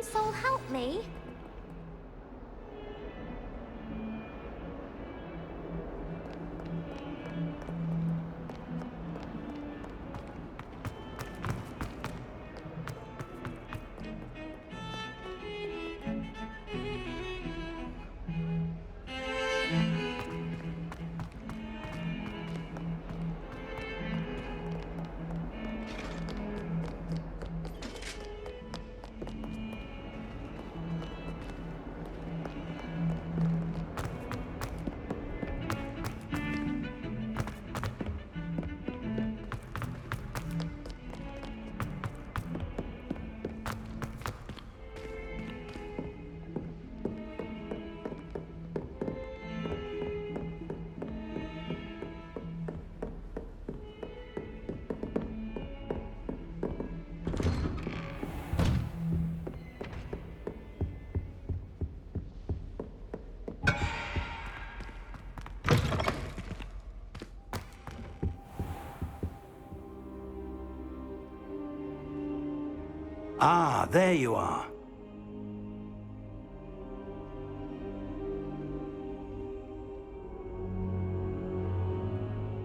kind soul help me? Ah, there you are.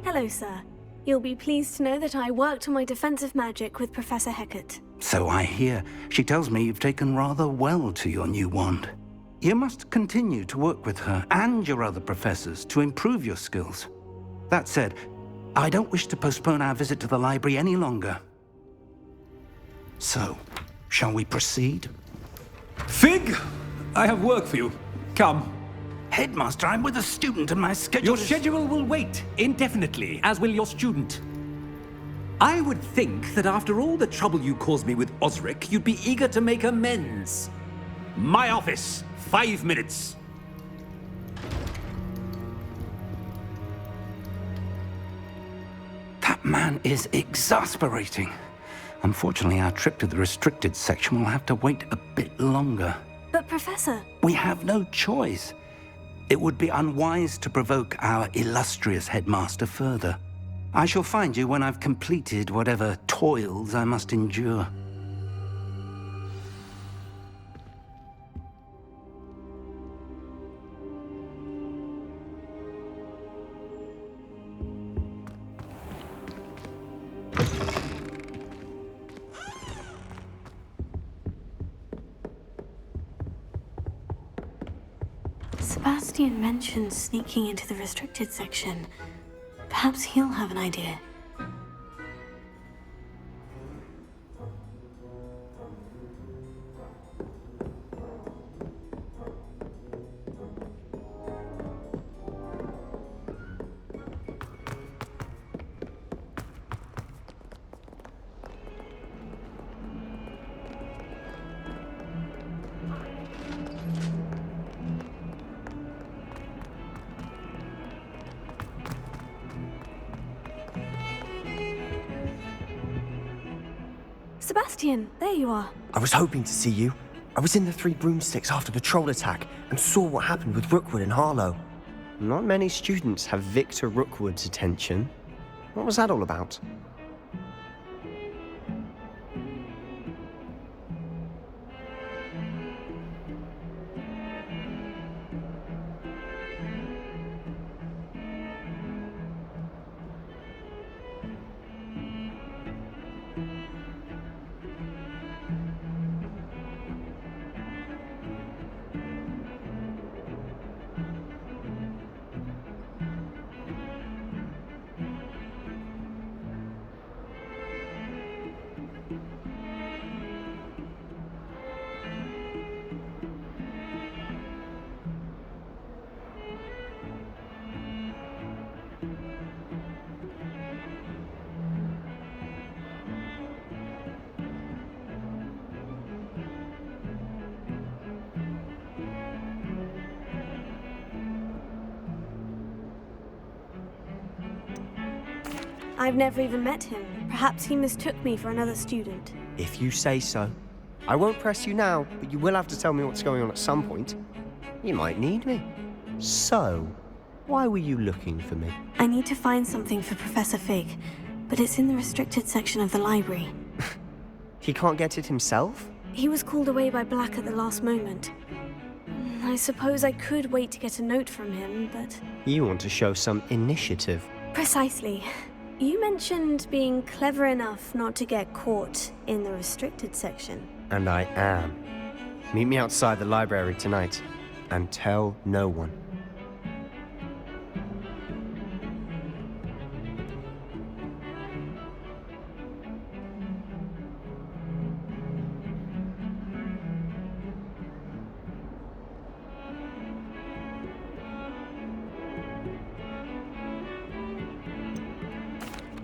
Hello, sir. You'll be pleased to know that I worked on my defensive magic with Professor Hecat. So I hear. She tells me you've taken rather well to your new wand. You must continue to work with her and your other professors to improve your skills. That said, I don't wish to postpone our visit to the library any longer. So, shall we proceed? Fig! I have work for you. Come. Headmaster, I'm with a student and my schedule Your schedule will wait indefinitely, as will your student. I would think that after all the trouble you caused me with Osric, you'd be eager to make amends. My office, 5 minutes. That man is exasperating. Unfortunately, our trip to the restricted section will have to wait a bit longer. But, Professor... We have no choice. It would be unwise to provoke our illustrious headmaster further. I shall find you when I've completed whatever toils I must endure. Sebastian mentioned sneaking into the restricted section. Perhaps he'll have an idea. Sebastian, there you are. I was hoping to see you. I was in the Three Broomsticks after the troll attack and saw what happened with Rookwood and Harlow. Not many students have Victor Rookwood's attention. What was that all about? I've never even met him. Perhaps he mistook me for another student. If you say so. I won't press you now, but you will have to tell me what's going on at some point. You might need me. So, why were you looking for me? I need to find something for Professor Fig, but it's in the restricted section of the library. He can't get it himself? He was called away by Black at the last moment. I suppose I could wait to get a note from him, but... You want to show some initiative. Precisely. You mentioned being clever enough not to get caught in the restricted section. And I am. Meet me outside the library tonight, and tell no one.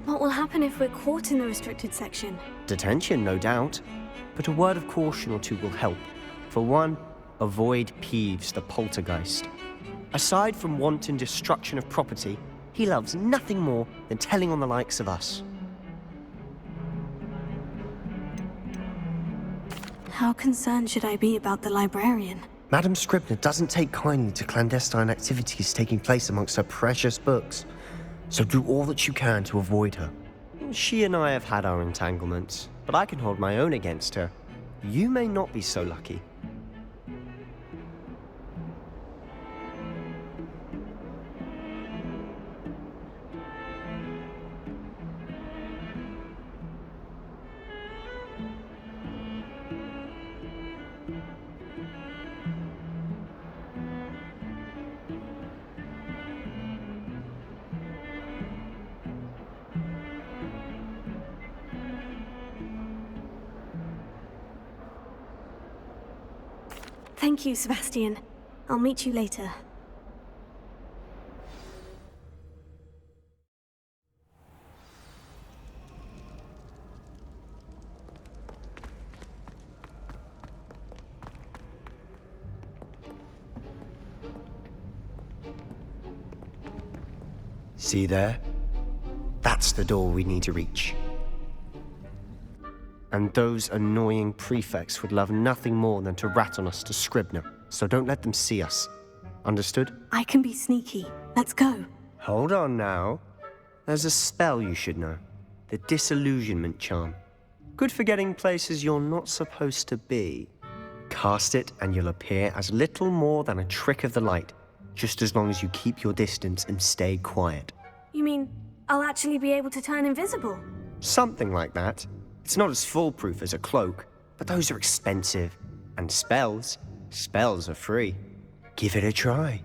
What will happen if we're caught in the restricted section? Detention, no doubt. But a word of caution or two will help. For one, avoid Peeves, the poltergeist. Aside from wanton destruction of property, he loves nothing more than telling on the likes of us. How concerned should I be about the librarian? Madame Scribner doesn't take kindly to clandestine activities taking place amongst her precious books. So do all that you can to avoid her. She and I have had our entanglements, but I can hold my own against her. You may not be so lucky. Thank you, Sebastian. I'll meet you later. See there? That's the door we need to reach. And those annoying prefects would love nothing more than to rat on us to Scribner, so don't let them see us. Understood? I can be sneaky. Let's go. Hold on now. There's a spell you should know. The Disillusionment Charm. Good for getting places you're not supposed to be. Cast it and you'll appear as little more than a trick of the light, just as long as you keep your distance and stay quiet. You mean I'll actually be able to turn invisible? Something like that. It's not as foolproof as a cloak, but those are expensive. And spells are free. Give it a try.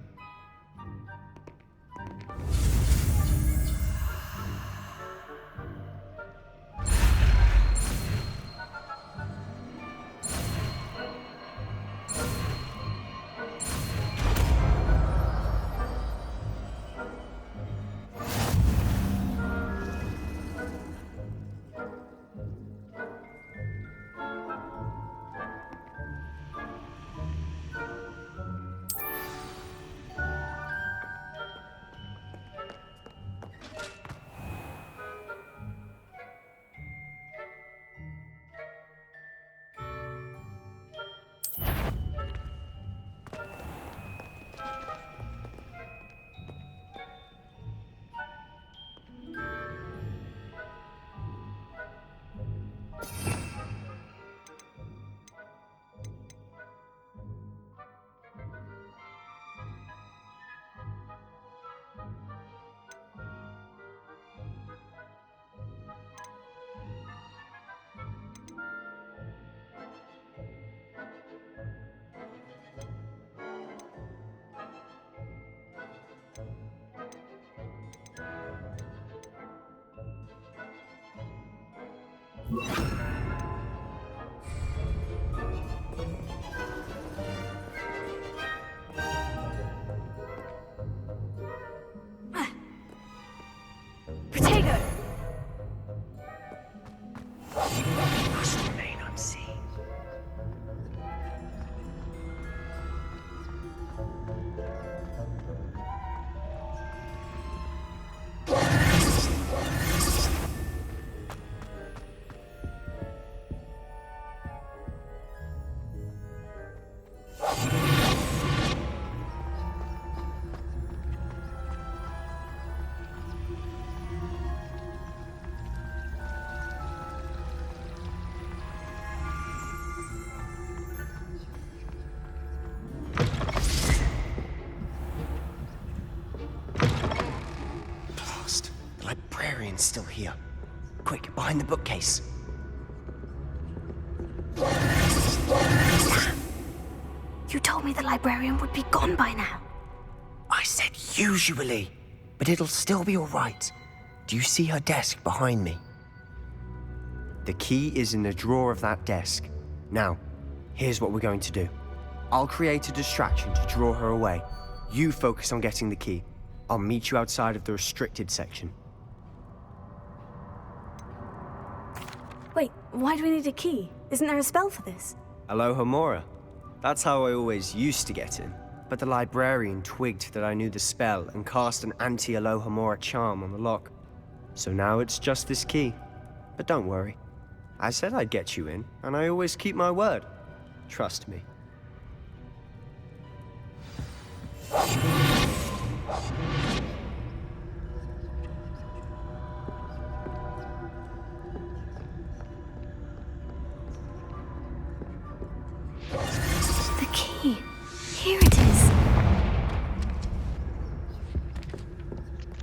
Protego! Must remain unseen. librarian's still here. Quick, behind the bookcase. You told me the librarian would be gone by now. I said usually, but it'll still be all right. Do you see her desk behind me? The key is in the drawer of that desk. Now, here's what we're going to do. I'll create a distraction to draw her away. You focus on getting the key. I'll meet you outside of the restricted section. Wait, why do we need a key? Isn't there a spell for this? Alohomora. That's how I always used to get in. But the librarian twigged that I knew the spell and cast an anti-Alohomora charm on the lock. So now it's just this key. But don't worry. I said I'd get you in, and I always keep my word. Trust me. The key. Here it is.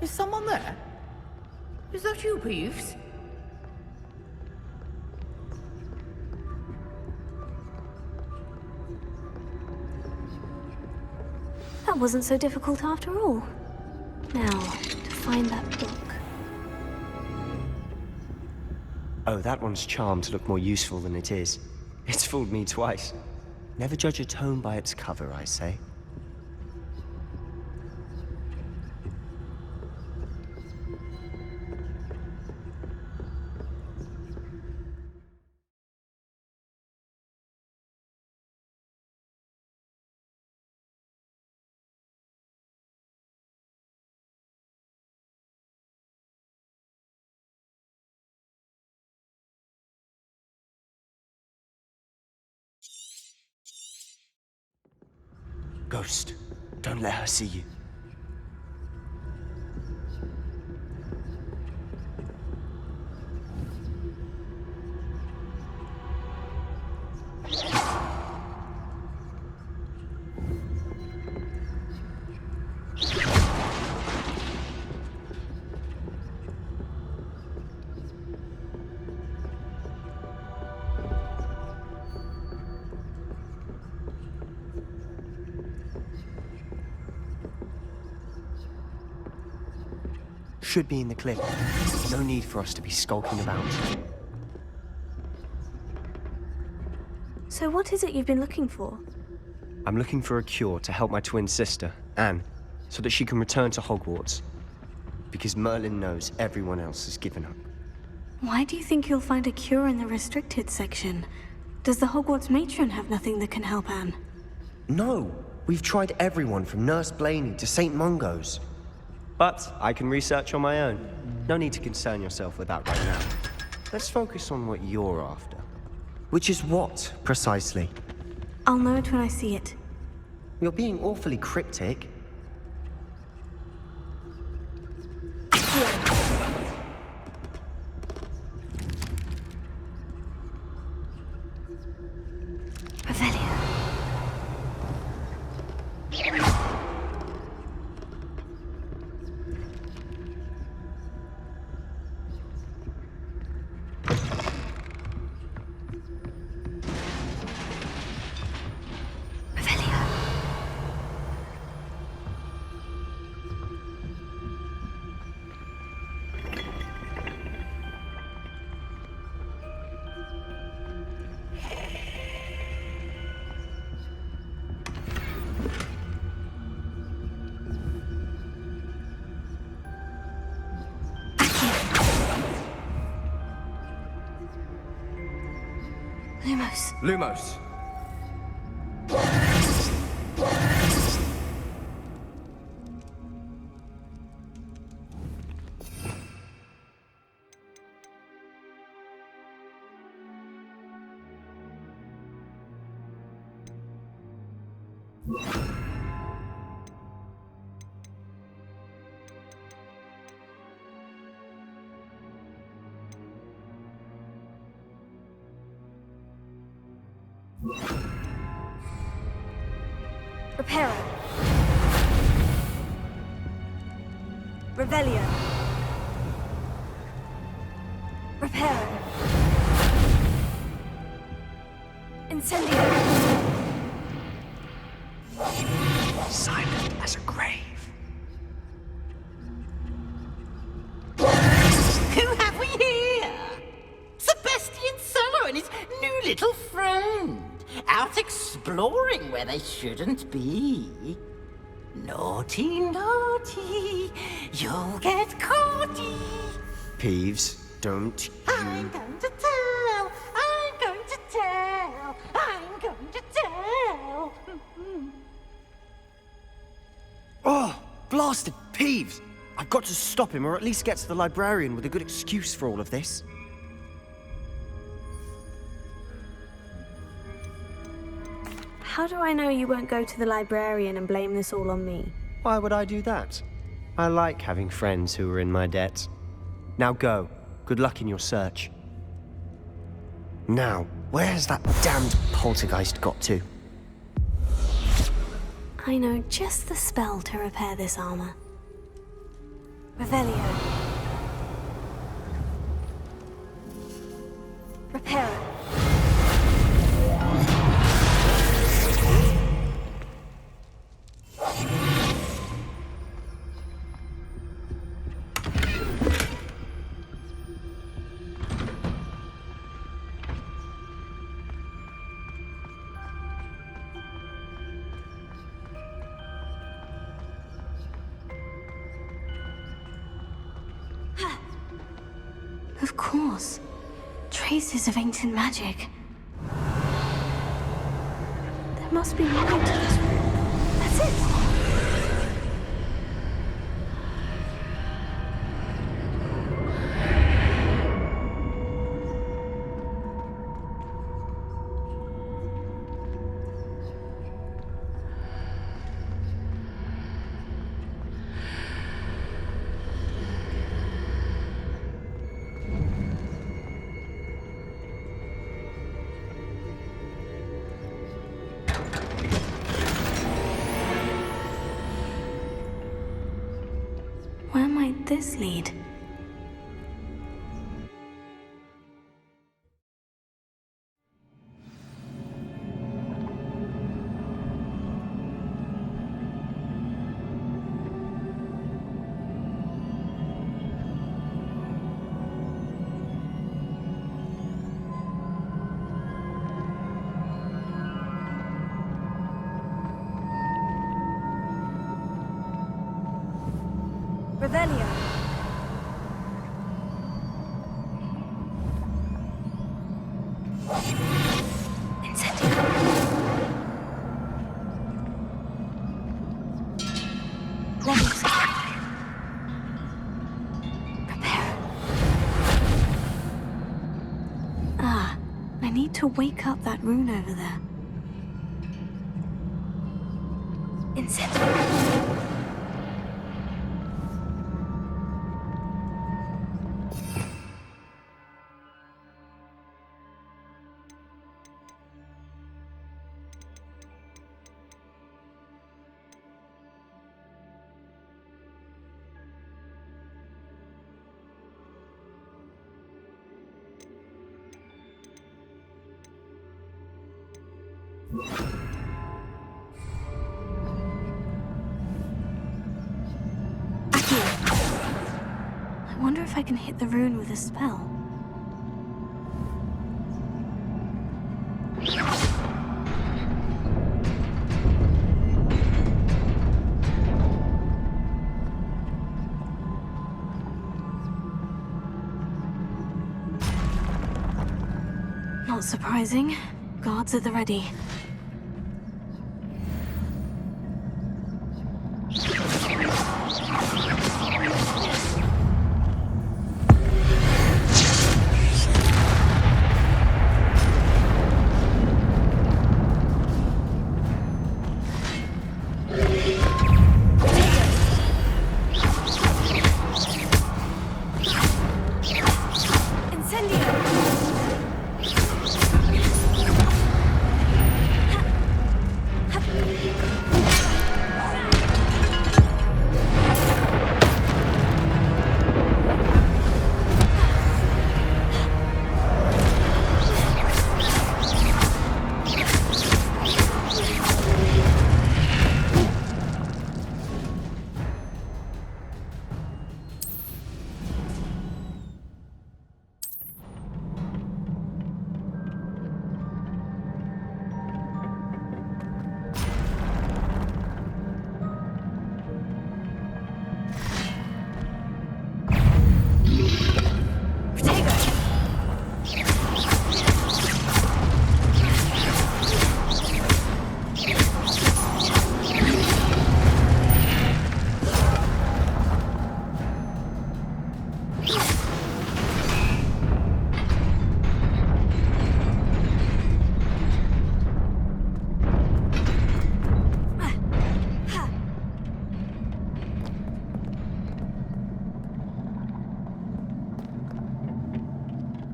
Is someone there? Is that you, Peeves? That wasn't so difficult after all. Now, to find that book. Oh, that one's charmed to look more useful than it is. It's fooled me twice. Never judge a tome by its cover, I say. Ghost, don't let her see you. Should be in the clip. No need for us to be skulking about. So what is it you've been looking for? I'm looking for a cure to help my twin sister, Anne, so that she can return to Hogwarts. Because Merlin knows everyone else has given up. Why do you think you'll find a cure in the restricted section? Does the Hogwarts matron have nothing that can help Anne? No, we've tried everyone from Nurse Blaney to St. Mungo's. But I can research on my own. No need to concern yourself with that right now. Let's focus on what you're after. Which is what, precisely? I'll know it when I see it. You're being awfully cryptic. Revelio. Lumos. Lumos. Reparo. Revelio. Reparo. Incendio. Silent as a grave. Who have we here? Sebastian Cello and his new little friend. Out exploring where they shouldn't be. Naughty, naughty. You'll get caughty. Peeves, don't I'm going to tell. I'm going to tell. I'm going to tell. Oh, blasted Peeves! I've got to stop him, or at least get to the librarian with a good excuse for all of this. How do I know you won't go to the librarian and blame this all on me? Why would I do that? I like having friends who are in my debt. Now go. Good luck in your search. Now, where's that damned poltergeist got to? I know just the spell to repair this armor. Revelio. Reparo. Of course. Traces of ancient magic. There must be more to this room. That's it! Where might this lead? Revelio. Incendio. Leviosa. Prepare. Ah, I need to wake up that rune over there. Incendio. I wonder if I can hit the rune with a spell. Not surprising. Guards at the ready. Incendio!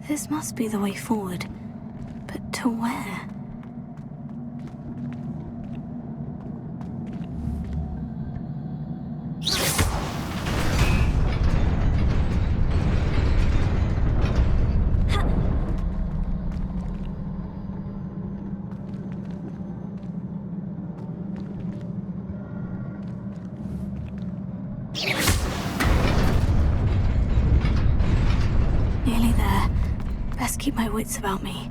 This must be the way forward. But to where? Nearly there. Best keep my wits about me.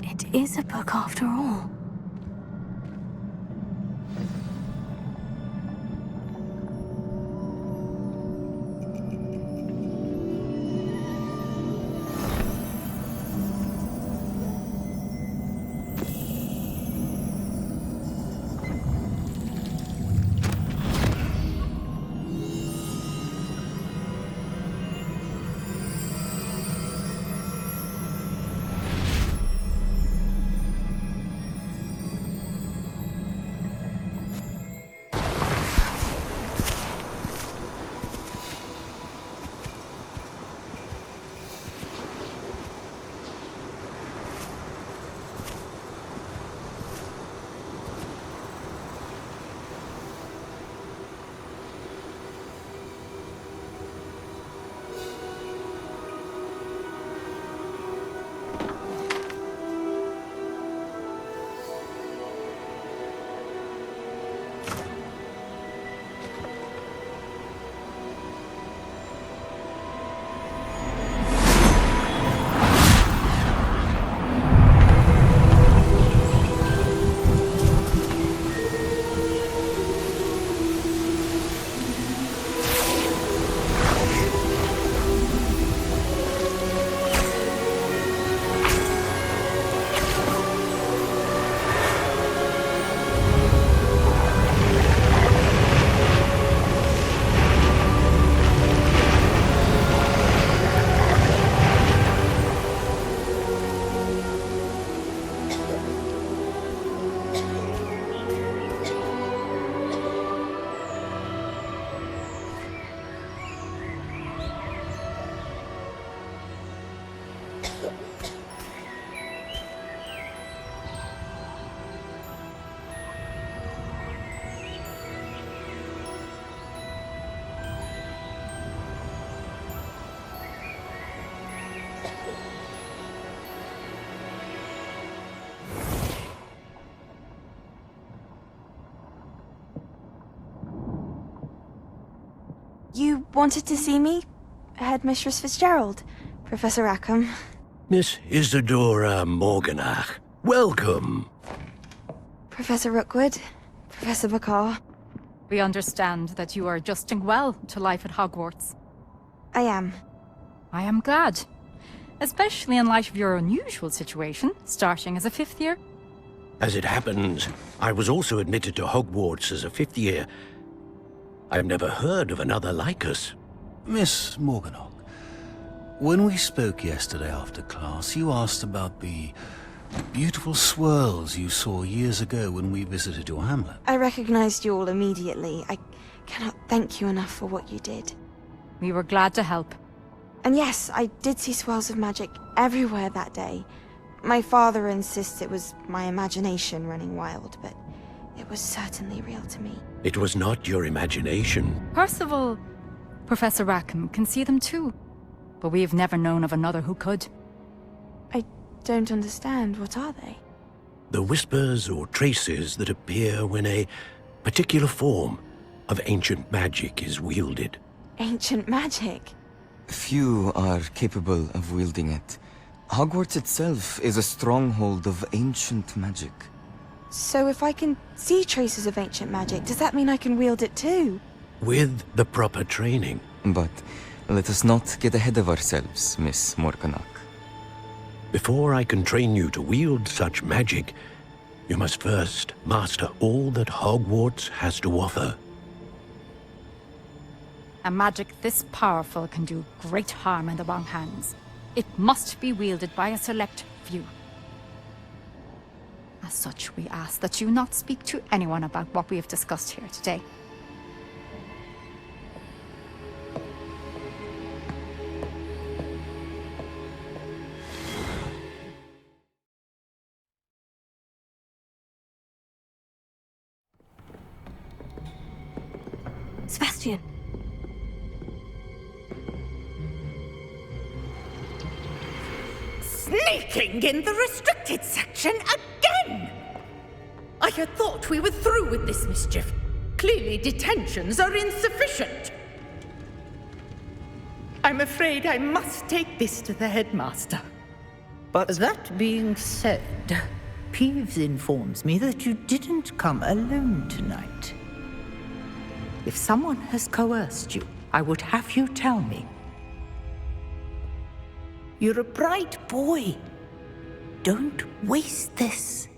It is a book after all. You wanted to see me? Headmistress Fitzgerald, Professor Rackham. Miss Isadora Morganach, welcome. Professor Rookwood, Professor Bakar. We understand that you are adjusting well to life at Hogwarts. I am. I am glad. Especially in light of your unusual situation, starting as a 5th year. As it happens, I was also admitted to Hogwarts as a 5th year. I've never heard of another like us. Miss Morganach, when we spoke yesterday after class, you asked about the Beautiful swirls you saw years ago when we visited your hamlet. I recognized you all immediately. I cannot thank you enough for what you did. We were glad to help. And yes, I did see swirls of magic everywhere that day. My father insists it was my imagination running wild, but it was certainly real to me. It was not your imagination. Percival, Professor Rackham can see them too. But we have never known of another who could. I don't understand. What are they? The whispers or traces that appear when a particular form of ancient magic is wielded. Ancient magic? Few are capable of wielding it. Hogwarts itself is a stronghold of ancient magic. So if I can see traces of ancient magic, does that mean I can wield it too? With the proper training. But let us not get ahead of ourselves, Miss Morganach. Before I can train you to wield such magic, you must first master all that Hogwarts has to offer. A magic this powerful can do great harm in the wrong hands. It must be wielded by a select few. As such, we ask that you not speak to anyone about what we have discussed here today. Sebastian! Sneaking in the restricted section again! I had thought we were through with this mischief. Clearly detentions are insufficient. I'm afraid I must take this to the headmaster. But That being said, Peeves informs me that you didn't come alone tonight. If someone has coerced you, I would have you tell me. You're a bright boy. Don't waste this.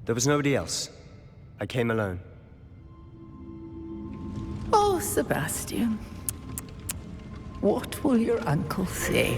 there was nobody else. I came alone. Oh, Sebastian. What will your uncle say?